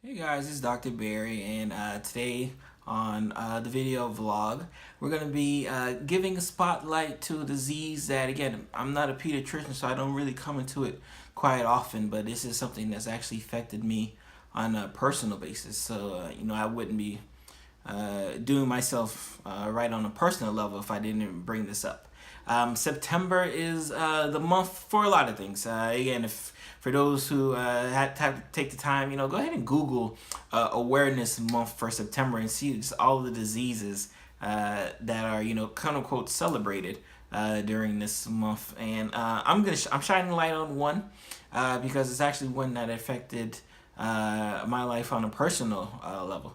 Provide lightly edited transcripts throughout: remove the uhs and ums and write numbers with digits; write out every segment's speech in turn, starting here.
Hey guys, it's Dr. Barry, and today on the video vlog, we're going to be giving a spotlight to a disease that, again, I'm not a pediatrician, so I don't really come into it quite often, but this is something that's actually affected me on a personal basis. So, I wouldn't be doing myself right on a personal level if I didn't even bring this up. September is the month for a lot of things. Again, if for those who had to take the time, go ahead and Google Awareness Month for September and see just all of the diseases that are, quote unquote, celebrated during this month. And I'm shining light on one because it's actually one that affected my life on a personal level.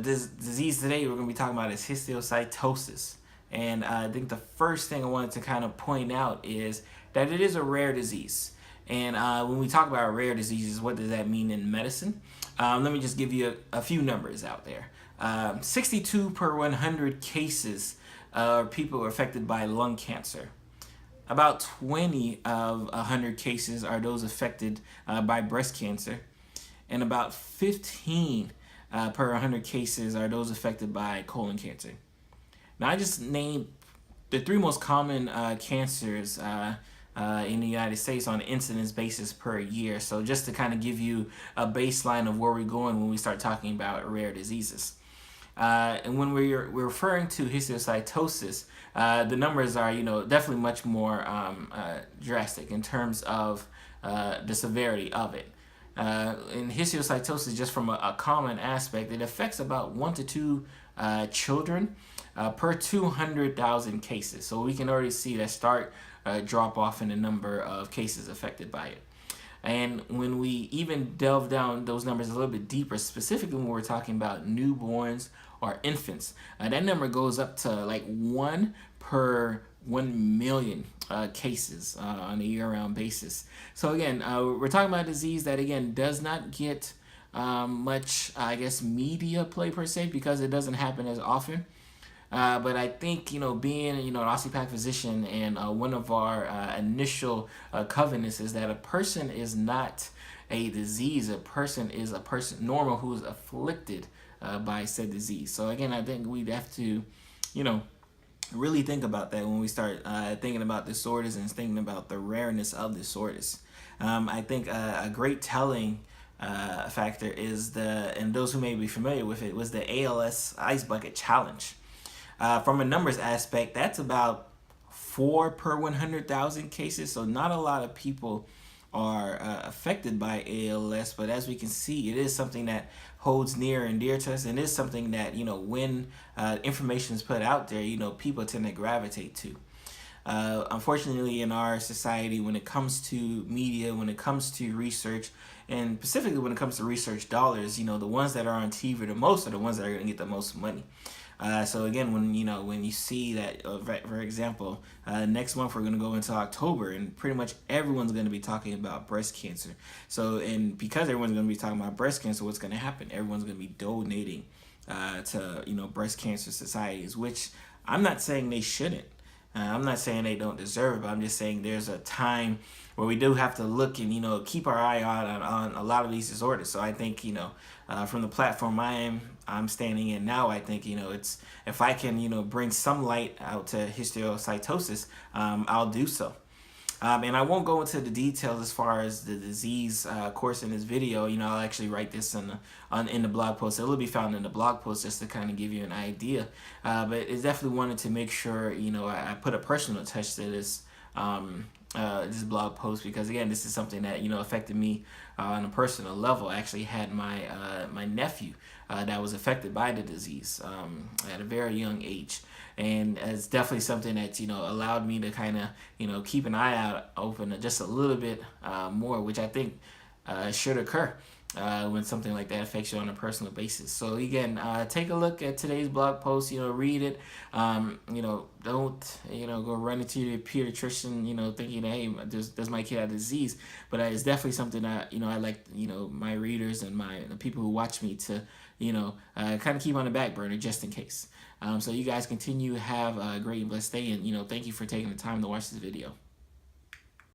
This disease today we're going to be talking about is histiocytosis. And I think the first thing I wanted to kind of point out is that it is a rare disease. And when we talk about rare diseases, what does that mean in medicine? Let me just give you a few numbers out there. 62 per 100 cases people are affected by lung cancer. About 20 of 100 cases are those affected by breast cancer. And about 15 per 100 cases are those affected by colon cancer. Now, I just named the three most common cancers in the United States on an incidence basis per year. So just to kind of give you a baseline of where we're going when we start talking about rare diseases. And when we're referring to histiocytosis, the numbers are, definitely much more drastic in terms of the severity of it. In histiocytosis, just from a common aspect, it affects about 1 to 2 children per 200,000 cases. So we can already see that start drop off in the number of cases affected by it. And when we even delve down those numbers a little bit deeper, specifically when we're talking about newborns or infants, that number goes up to like 1 per 1 million cases on a year-round basis. So again, we're talking about a disease that, again, does not get much, media play per se, because it doesn't happen as often. But I think, being, an osteopathic physician, and one of our initial covenants is that a person is not a disease. A person is a person normal who is afflicted by said disease. So again, I think we'd have to, really think about that when we start thinking about disorders and thinking about the rareness of disorders. I think a great telling factor is and those who may be familiar with it, was the ALS Ice Bucket Challenge. From a numbers aspect, that's about 4 per 100,000 cases. So not a lot of people are affected by ALS, but as we can see, it is something that holds near and dear to us, and is something that, when information is put out there, people tend to gravitate to. Unfortunately, in our society, when it comes to media, when it comes to research, and specifically when it comes to research dollars, the ones that are on TV the most are the ones that are going to get the most money. So again, when you see that, for example, next month we're going to go into October, and pretty much everyone's going to be talking about breast cancer. So, and because everyone's going to be talking about breast cancer, what's going to happen? Everyone's going to be donating to breast cancer societies, which I'm not saying they shouldn't. I'm not saying they don't deserve it, but I'm just saying there's a time where we do have to look and, keep our eye on a lot of these disorders. So I think, from the platform I'm standing in now, I think, it's, if I can, bring some light out to histiocytosis, I'll do so. And I won't go into the details as far as the disease course in this video. I'll actually write this in the blog post. It will be found in the blog post just to kind of give you an idea. But it definitely wanted to make sure, I put a personal touch to this blog post, because again, this is something that affected me on a personal level. I actually had my nephew that was affected by the disease at a very young age, and it's definitely something that allowed me to kind of keep an eye out open just a little bit more, which I think should occur when something like that affects you on a personal basis. So again, take a look at today's blog post, read it. Don't go run into your pediatrician thinking, hey, does my kid have disease? But it's definitely something that I like my readers and the people who watch me to kind of keep on the back burner just in case. So you guys continue to have a great and blessed day, and thank you for taking the time to watch this video.